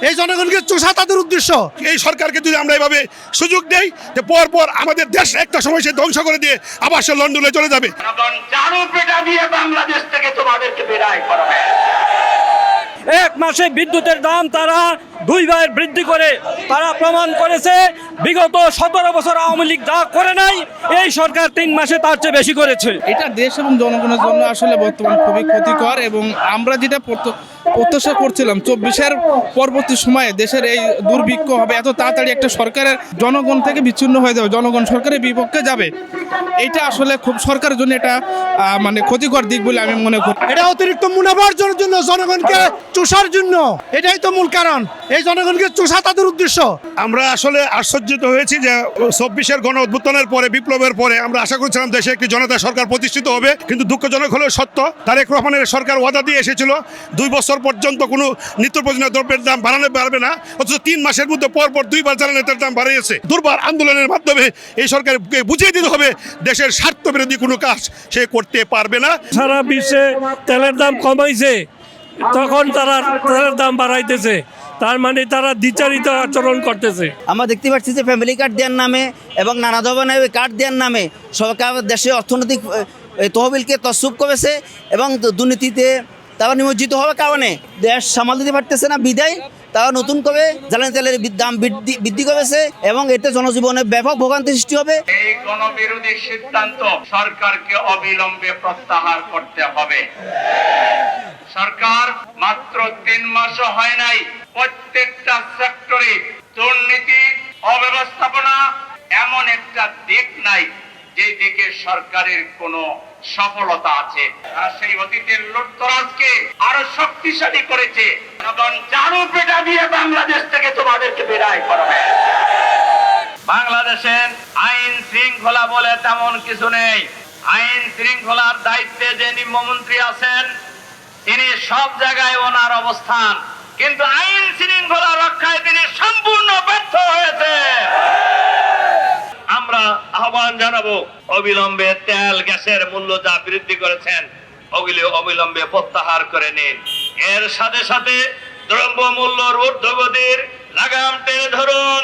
এই জনগণকে চোষা তাদের উদ্দেশ্য। এই সরকারকে যদি আমরা এভাবে সুযোগ দেই যে পর আমাদের দেশ একটা সময় সে ধ্বংস করে দিয়ে আবার সে লন্ডনে চলে যাবে। জারু পেটা দিয়ে বাংলাদেশ থেকে তোমাদেরকে বেরাই করবে। এক মাসে বিদ্যুতের দাম তারা 2 বার বৃদ্ধি করে তারা প্রমাণ করেছে বিগত 17 বছর আওয়ামী লীগ যা করে নাই এই সরকার 3 মাসে তার চেয়ে বেশি করেছে। এটা দেশ এবং জনগণের জন্য আসলে বর্তমান খুবই ক্ষতিকর, এবং আমরা যেটা প্রত্যাশা করছিলাম 24-এর পরবর্তী সময়ে দেশের এই দুর্ভিক্ষ হবে, এত তাড়াতাড়ি একটা সরকারের জনগণ থেকে বিচ্ছিন্ন হয়ে যাবে, জনগণ সরকারের বিপক্ষে যাবে, এটা আসলে খুব সরকারের জন্য এটা মানে ক্ষতিকর দিক বলে আমি মনে করি। এটা অতিরিক্ত মুনাফা অর্জনের জন্য, জনগণকে চোষার জন্য, এটাই তো মূল কারণ। এই জনগণকে চোষা তাদের উদ্দেশ্য। আমরা আসলে আশ্চর্যিত হয়েছি যে 24-এর গণ অভ্যুত্থানের পরে, বিপ্লবের পরে আমরা আশা করছিলাম দেশে একটি জনতা সরকার প্রতিষ্ঠিত হবে, কিন্তু দুঃখজনক হলেও সত্য তারেক রহমানের সরকার ওয়াদা দিয়ে এসেছিল 2 বছর পর্যন্ত কোনো নিত্য প্রয়োজনীয় দ্রব্যের দাম বাড়ানো পারবে না, অথচ 3 মাসের মধ্যে পর 2 বার জ্বালানি তেলের দাম বাড়িয়েছে। দুর্বার আন্দোলনের মাধ্যমে এই সরকারকে বুঝিয়ে দিতে হবে দেশের স্বার্থ বিরোধী কোনো কাজ সে করতে পারবে না। সারা বিশ্বে তেলের দাম কমাইছে, তখন তারা তেলের দাম বাড়াইতেছে, তার মানে তারা দ্বিচারিত আচরণ করতেছে। আমরা দেখতে পাচ্ছি যে ফ্যামিলি কার্ড দেওয়ার নামে এবং নানা ধরনের কার্ড দেওয়ার নামে সরকার দেশের অর্থনৈতিক তহবিলকে তছরূপ করেছে এবং দুর্নীতিতে তারা নিমজ্জিত হওয়ার কারণে দেশ সামাল দিতে পারতেছে না, বিদায় তারা নতুন করে জ্বালানি তেলের দাম বৃদ্ধি করেছে এবং এতে জনজীবনে ব্যাপক ভোগান্তি সৃষ্টি হবে। এই গণবিরোধী সিদ্ধান্ত সরকারকে অবিলম্বে প্রত্যাহার করতে হবে। সরকার মাত্র 3 মাসও হয় নাই, প্রত্যেকটা সেক্টরে দুর্নীতি, অব্যবস্থাপনা এমন একটা দিক নাই যে দিকে সরকারের কোনো সফলতা আছে। আর সেই অতীতের লুটতরাজকে আরো শক্তিশালী করেছে। এখন জারু পেটা দিয়ে বাংলাদেশ থেকে তোমাদেরকে বেরাই করবে। বাংলাদেশের আইন শৃঙ্খলা বলে তেমন কিছু নেই। আইন শৃঙ্খলার দায়িত্বে যে নিম্নমন্ত্রী আছেন তিনি সব জায়গায় ওনার অবস্থান, কিন্তু আইন শৃঙ্খলা রক্ষায় তিনি সম্পূর্ণ ব্যর্থ হয়েছে। আমরা আহ্বান জানাবো অবিলম্বে তেল গ্যাসের মূল্য যা বৃদ্ধি করেছেন ওগুলি অবিলম্বে প্রত্যাহার করে নিন। এর সাথে সাথে দ্রব্য মূল্যর ঊর্ধ্বগতির লাগাম টেনে ধরুন।